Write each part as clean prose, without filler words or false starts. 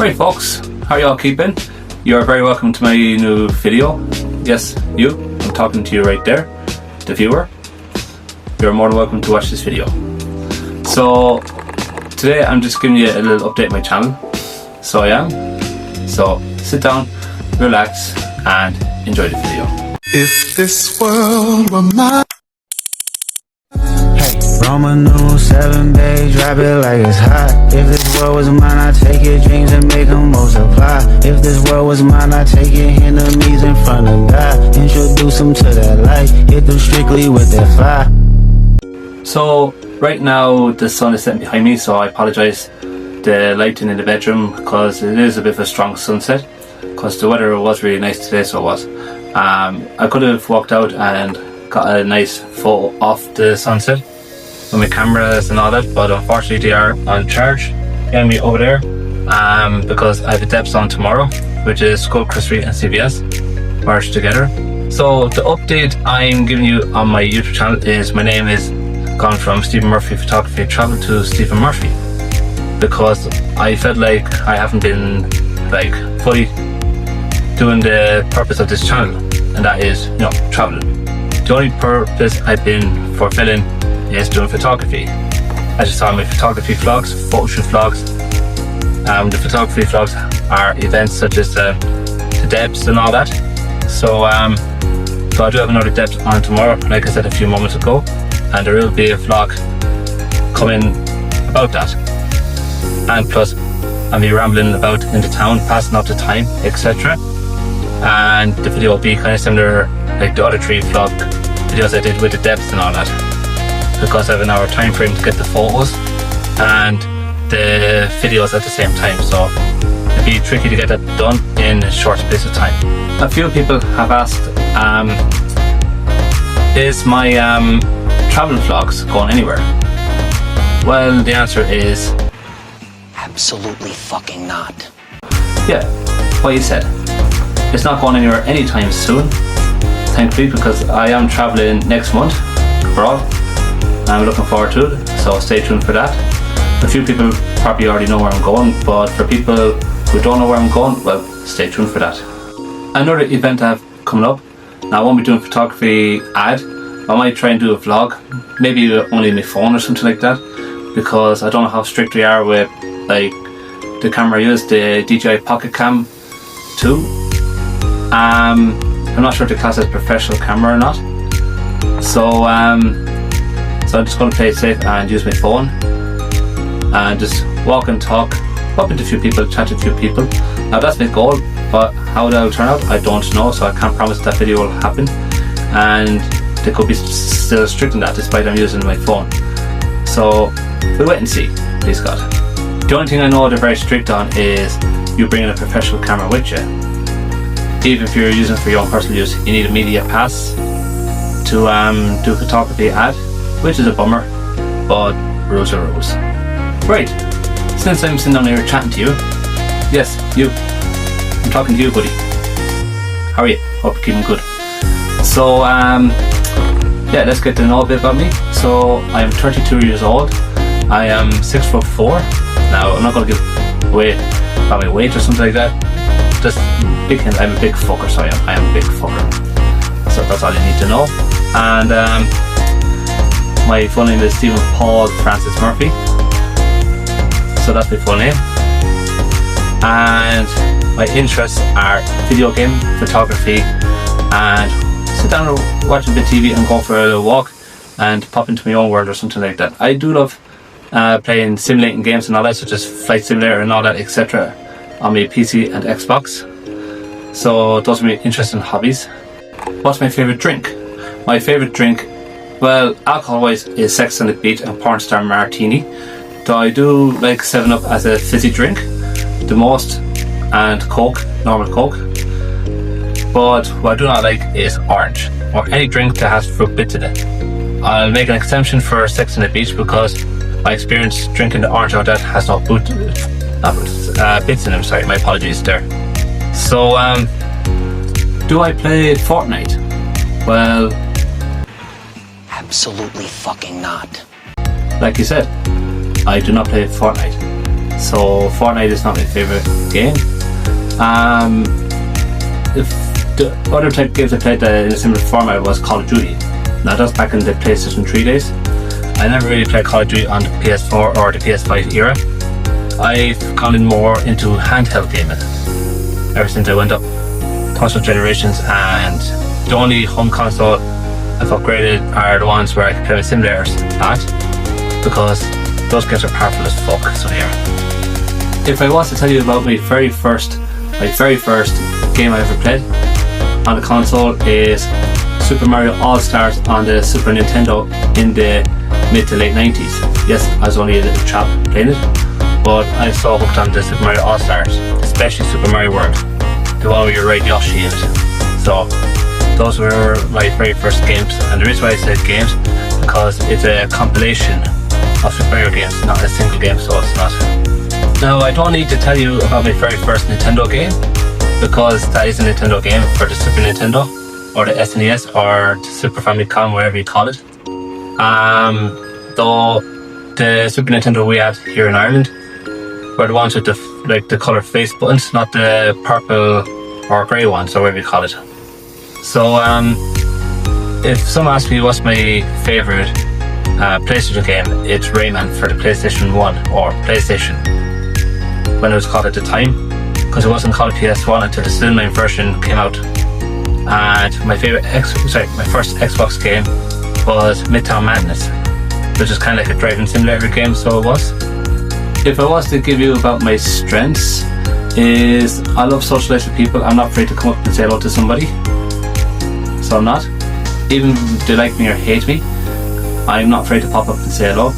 Right folks, how are y'all keeping? You are very welcome to my new video. Yes, you, I'm talking to you right there, the viewer. You're more than welcome to watch this video. So, today I'm just giving you a little update on my channel. So I am. So, sit down, relax, and enjoy the video. If this world were mine. Roman numeral 7, babe, drop it like it's hot. If this world was mine, I'd take your dreams and make them multiply. If this world was mine, I'd take your enemies in front of God. Introduce them to that light, hit them strictly with that fire. So, right now the sun is setting behind me, so I apologise the lighting in the bedroom because it is a bit of a strong sunset because the weather was really nice today, so it was. I could have walked out and got a nice photo of the sunset with my cameras and all that, but unfortunately they are on charge getting me over there because I have a depths on tomorrow, which is Skullcrest Street and CVS merged together. So the update I'm giving you on my YouTube channel is my name is gone from Stephen Murphy Photography Travel to Stephen Murphy because I felt like I haven't been like fully doing the purpose of this channel, and that is, you know, traveling. The only purpose I've been fulfilling is doing photography. As you saw in my photography vlogs, photo shoot vlogs. The photography vlogs are events such as the depths and all that. So I do have another depth on tomorrow, like I said a few moments ago, and there will be a vlog coming about that. And plus, I'll be rambling about in the town, passing up the time, etc. And the video will be kind of similar like the other three vlog videos I did with the depths and all that, because I have an hour time frame to get the photos and the videos at the same time, so it'd be tricky to get that done in a short space of time. A few people have asked, is my travel vlogs going anywhere? Well, the answer is absolutely fucking not. yeah, what you said. It's not going anywhere anytime soon, thankfully, because I am traveling next month abroad. I'm looking forward to it, so stay tuned for that. A few people probably already know where I'm going, but for people who don't know where I'm going, well, stay tuned for that. Another event I have coming up, now I won't be doing photography ad, I might try and do a vlog, maybe only my phone or something like that, because I don't know how strict we are with like the camera I use, the DJI Pocket Cam 2. I'm not sure if the class is professional camera or not, so I'm just going to play it safe and use my phone and just walk and talk, bump into a few people, chat to a few people. Now that's my goal, but how that will turn out I don't know, so I can't promise that video will happen, and they could be still strict on that despite I'm using my phone. So we'll wait and see, please God. The only thing I know they're very strict on is you bringing a professional camera with you. Even if you're using it for your own personal use, you need a media pass to do photography ad, which is a bummer, but rules are rules. Right, since I'm sitting down here chatting to you, yes, you, I'm talking to you, buddy. How are you? Hope you're keeping good. So yeah, let's get to know a bit about me. So I'm 32 years old. I am 6'4". Now I'm not going to give away about my weight or something like that. Just big hint, I'm a big fucker, so I am a big fucker. So that's all you need to know. And my full name is Stephen Paul Francis Murphy. So that's my full name. And my interests are video game, photography, and sit down and watch a bit of TV and go for a walk and pop into my own world or something like that. I do love playing simulating games and all that, such as Flight Simulator and all that, etc. on my PC and Xbox. So those are my interesting hobbies. What's my favourite drink? My favourite drink, well, alcohol wise, is Sex on the Beach and Pornstar Martini. Though I do like 7-Up as a fizzy drink the most, and Coke, normal Coke. But what I do not like is orange, or any drink that has fruit bits in it. I'll make an exception for Sex on the Beach because my experience drinking the orange out of that has no bits in them, sorry, my apologies there. So do I play Fortnite? Well, absolutely fucking not. Like you said, I do not play Fortnite. so Fortnite is not my favorite game. If the other type of games I played in a similar format was Call of Duty. Now that's back in the PlayStation 3 days. I never really played Call of Duty on the PS4 or the PS5 era. I've gone in more into handheld gaming ever since I went up console generations, and the only home console I've upgraded are the ones where I can play with simulators at, because those games are powerful as fuck. So yeah. If I was to tell you about my very first game I ever played on the console is Super Mario All-Stars on the Super Nintendo in the mid to late 90s. Yes, I was only a little chap playing it, but I saw hooked on the Super Mario All-Stars, especially Super Mario World, the one where you ride Yoshi in it. So those were my very first games, and the reason why I said games, because it's a compilation of Super Mario games, not a single game, so it's not. Now, I don't need to tell you about my very first Nintendo game, because that is a Nintendo game for the Super Nintendo, or the SNES, or the Super Famicom, whatever you call it. Though the Super Nintendo we had here in Ireland were the ones with the colour face buttons, not the purple or grey ones, or whatever you call it. So if someone asks me what's my favourite PlayStation game, it's Rayman for the PlayStation 1, or PlayStation when it was called at the time, because it wasn't called PS1 until the Slimline version came out. And my first Xbox game was Midtown Madness, which is kind of like a driving simulator game, so it was. If I was to give you about my strengths, is I love socialising with people. I'm not afraid to come up and say hello to somebody, so I'm not. Even if they like me or hate me, I'm not afraid to pop up and say hello.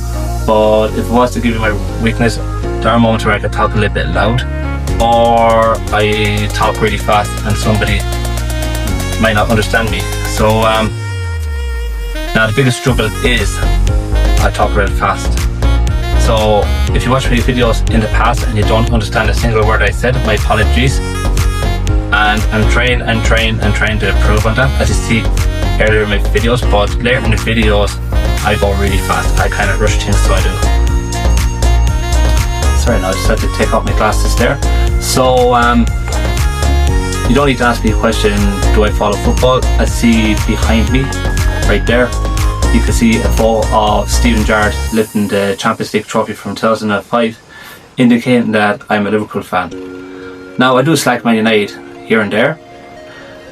But if I was to give you my weakness, there are moments where I could talk a little bit loud, or I talk really fast and somebody might not understand me. So now the biggest struggle is I talk real fast. So if you watch my videos in the past and you don't understand a single word I said, my apologies. And I'm trying to improve on that, as you see earlier in my videos. But later in the videos I go really fast. I kind of rush things, so I do. Sorry, now I just had to take off my glasses there. So you don't need to ask me a question, do I follow football? I see behind me, right there, you can see a photo of Steven Gerrard lifting the Champions League trophy from 2005, indicating that I'm a Liverpool fan. Now, I do slack Man United here and there,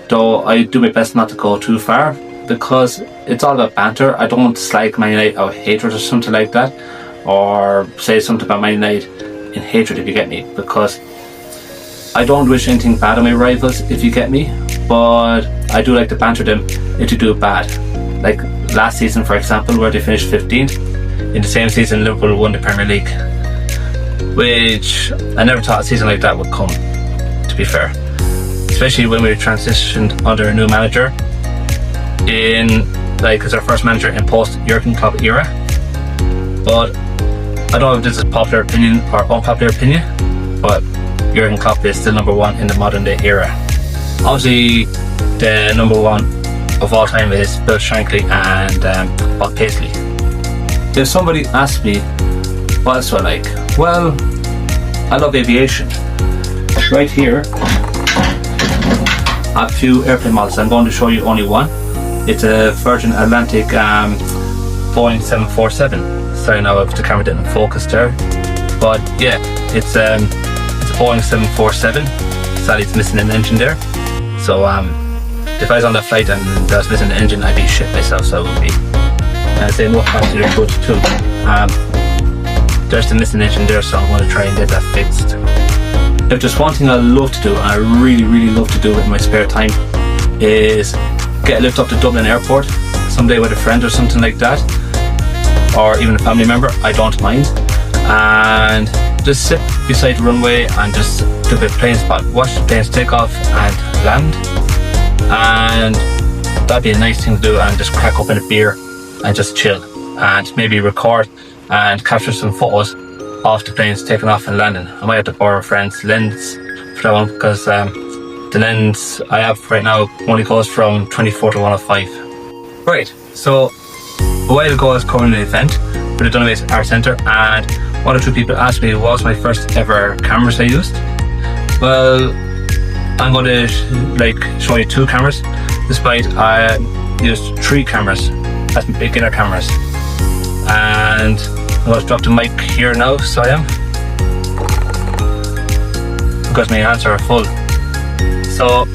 though I do my best not to go too far, because it's all about banter. I don't slag Man United out of hatred or something like that, or say something about Man United in hatred, if you get me, because I don't wish anything bad on my rivals, if you get me, but I do like to banter them if they do bad. Like last season, for example, where they finished 15th. In the same season, Liverpool won the Premier League, which I never thought a season like that would come, to be fair. Especially when we transitioned under a new manager, as our first manager in post-Jurgen Klopp era. But I don't know if this is popular opinion or unpopular opinion, but Jurgen Klopp is still number one in the modern day era. Obviously, the number one of all time is Bill Shankly and Bob Paisley. If somebody asks me what else do I like, well, I love aviation. Right here, I have a few airplane models. I'm going to show you only one. It's a Virgin Atlantic Boeing 747. Sorry now if the camera didn't focus there, but yeah, it's a Boeing 747. Sadly, it's missing an engine there. So if I was on that flight and I was missing an engine, I'd be shit myself. So I would be. Same with passenger coach too. There's the missing engine there, so I'm going to try and get that fixed. If there's one thing I love to do, and I really, really love to do in my spare time, is get a lift up to Dublin Airport someday with a friend or something like that, or even a family member. I don't mind, and just sit beside the runway and just do a bit of plane spot, watch the planes take off and land, and that'd be a nice thing to do, and just crack open a beer and just chill and maybe record and capture some photos of the planes taking off and landing. I might have to borrow a friend's lens for that one, because the lens I have right now only goes from 24 to 105. Right, so a while ago I was covering an event for the Dunamase Art Centre, and one or two people asked me what was my first ever cameras I used. Well, I'm going to show you 2 cameras, despite I used 3 cameras as beginner cameras. And I'm going to drop the mic here now, so I am, because my hands are full. So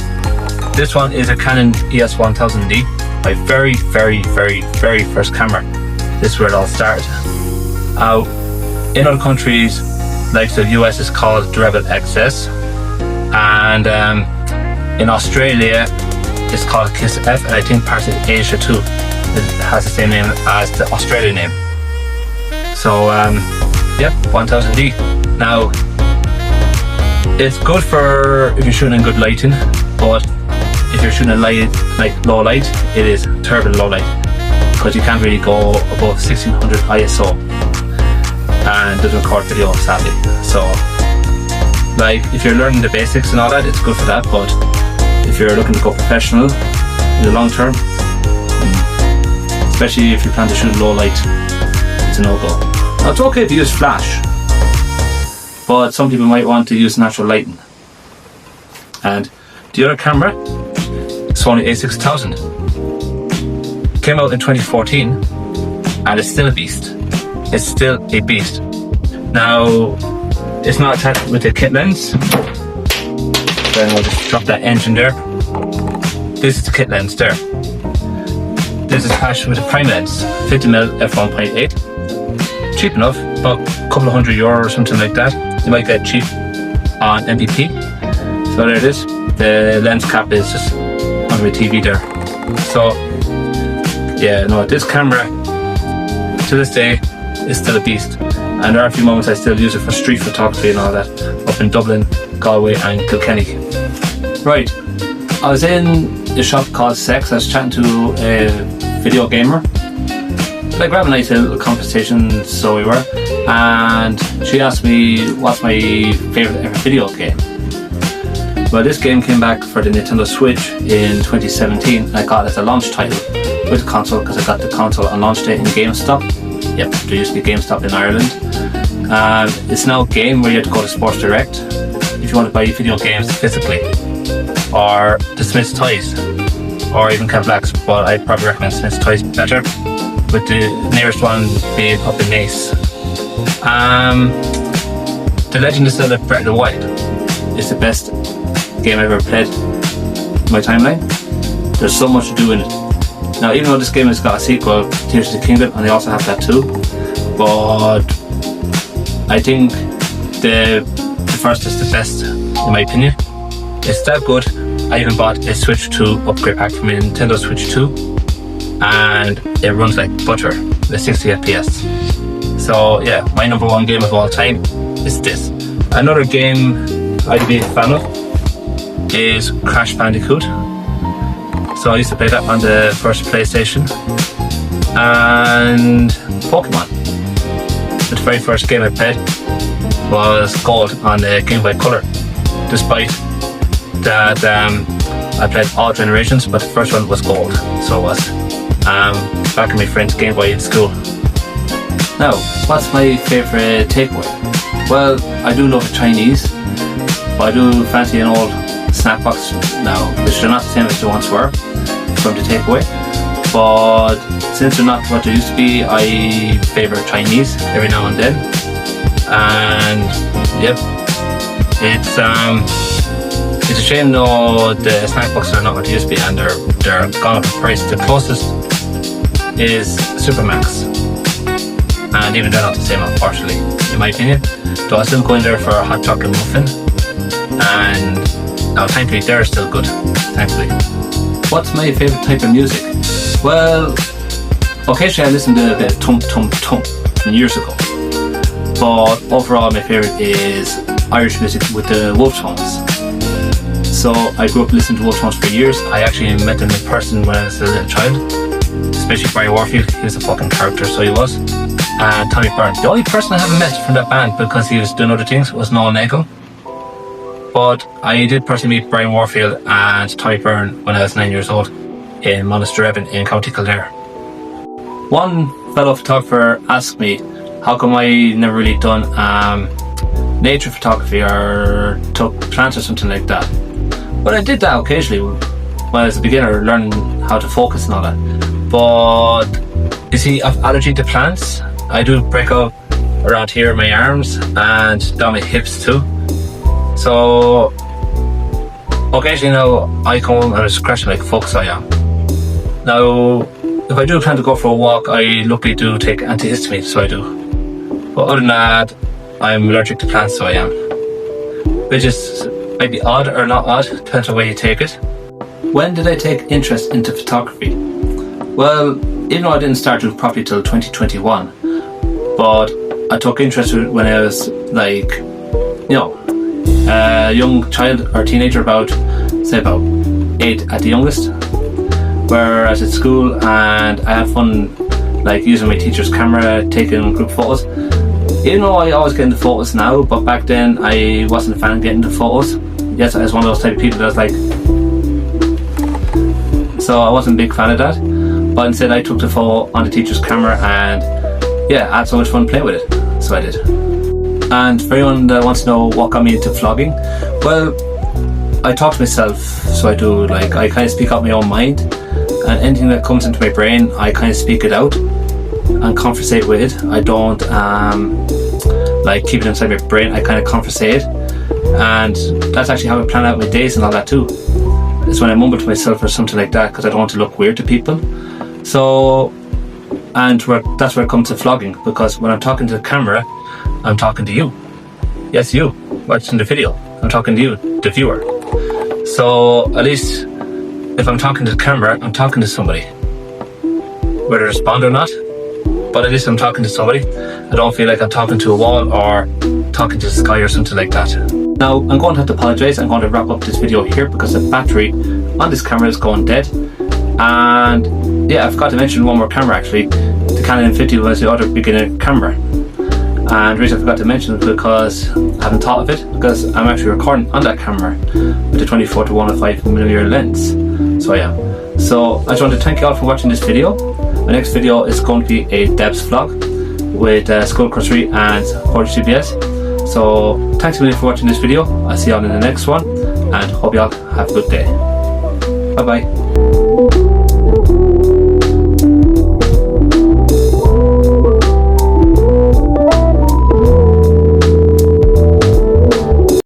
this one is a Canon EOS 1000D, my very first camera. This is where it all started. In other countries, like the US, is called the Rebel XS, and in Australia it's called Kiss F, and I think parts of Asia too, it has the same name as the Australian name. So yeah, 1000D. Now it's good for if you're shooting in good lighting, but if you're shooting in low light, it is terrible low light, because you can't really go above 1600 ISO and doesn't record video, sadly. So if you're learning the basics and all that, it's good for that, but if you're looking to go professional in the long term, especially if you plan to shoot low light, it's a no-go. Now, it's okay if you use flash, but some people might want to use natural lighting. And the other camera, Sony a6000, came out in 2014, and it's still a beast. It's still a beast. Now, it's not attached with a kit lens. Then I'll just drop that engine there. This is the kit lens there. This is attached with a prime lens, 50mm f1.8. Cheap enough, about a couple of €100 or something like that. You might get cheap on MPP. So there it is. The lens cap is just on my TV there. So yeah, no, this camera to this day is still a beast, and there are a few moments I still use it for street photography and all that up in Dublin, Galway and Kilkenny. Right, I was in a shop called Sex. I was chatting to a video gamer. Like, we're having a nice little conversation, so we were, and she asked me what's my favourite ever video game. Well, this game came back for the Nintendo Switch in 2017, and I got it as a launch title with the console, because I got the console on launch day in GameStop. Yep, there used to be GameStop in Ireland. It's now a game where you have to go to Sports Direct if you want to buy video games physically, or the Smith's Toys, or even Ken Black's, but I'd probably recommend Smith's Toys better, with the nearest one being up in Nace. The Legend of Zelda Breath of the Wild is the best game I've ever played in my timeline. There's so much to do in it. Now, even though this game has got a sequel, Tears of the Kingdom, and they also have that too, but I think the first is the best, in my opinion. It's that good. I even bought a Switch 2 upgrade pack from a Nintendo Switch 2, and it runs like butter with 60 FPS. So yeah, my number one game of all time is this. Another game I'd be a fan of is Crash Bandicoot. So I used to play that on the first PlayStation. And Pokemon. The very first game I played was Gold on the Game Boy Color. Despite that I played all generations, but the first one was Gold, so it was. Back in my friend's Game Boy in school. Now, what's my favourite takeaway? Well, I do love Chinese, but I do fancy an old snack box now, which are not the same as they once were from the takeaway. But since they're not what they used to be, I favour Chinese every now and then. And yep, it's a shame though the snack boxes are not what they used to be, and they're gone up in price. The closest is Supermax, and even they're not the same, unfortunately, in my opinion. Though I still go in there for a hot chocolate muffin, and thankfully they're still good, thankfully. What's my favourite type of music? Well, occasionally I listen to a bit of Tum Tum Tum from years ago, but overall my favourite is Irish music with the Wolf Tones. So I grew up listening to Wolf Tones for years. I actually met them in person when I was a little child, especially Brian Warfield. He was a fucking character, so he was. And Tommy Byrne. The only person I haven't met from that band, because he was doing other things, was Noel Nagel. But I did personally meet Brian Warfield and Tommy Byrne when I was 9 years old in Monasterevin in County Kildare. One fellow photographer asked me, how come I never really done nature photography or took plants or something like that? Well, I did that occasionally when I was a beginner, learning how to focus and all that. But you see, I've allergy to plants. I do break out around here in my arms and down my hips too. So occasionally now I come home and I'm scratching like focus I am. Now, if I do plan to go for a walk, I luckily do take antihistamines, so I do. But other than that, I'm allergic to plants, so I am. Which is maybe odd or not odd, depends on the way you take it. When did I take interest into photography? Well, even though I didn't start it properly till 2021, but I took interest in it when I was like, a young child or teenager, about 8 at the youngest. Where I was at school and I had fun like using my teacher's camera, taking group photos. Even though I always get into photos now, but back then I wasn't a fan of getting into photos. Yes, I was one of those type of people that was like, so I wasn't a big fan of that. But instead I took the photo on the teacher's camera and yeah, I had so much fun playing with it. So I did. And for anyone that wants to know what got me into vlogging, well, I talk to myself, so I do, like, I kind of speak out my own mind, and anything that comes into my brain, I kind of speak it out and conversate with it. I don't like keep it inside my brain, I kind of conversate it, and that's actually how I plan out my days and all that too. It's when I mumble to myself or something like that, because I don't want to look weird to people. So, and that's where it comes to vlogging, because when I'm talking to the camera, I'm talking to you. Yes, you, watching the video. I'm talking to you, the viewer. So at least if I'm talking to the camera, I'm talking to somebody. Whether they respond or not, but at least I'm talking to somebody. I don't feel like I'm talking to a wall or talking to the sky or something like that. Now, I'm going to have to apologise. I'm going to wrap up this video here because the battery on this camera is going dead. And yeah, I forgot to mention one more camera actually. The Canon M50 was the other beginner camera. And the reason I forgot to mention it because I haven't thought of it, because I'm actually recording on that camera with the 24 to 105mm lens. So yeah. So I just want to thank you all for watching this video. My next video is going to be a devs vlog with Skull Crushery and Forge CBS. So thanks a million for watching this video. I'll see you all in the next one and hope you all have a good day. Bye bye.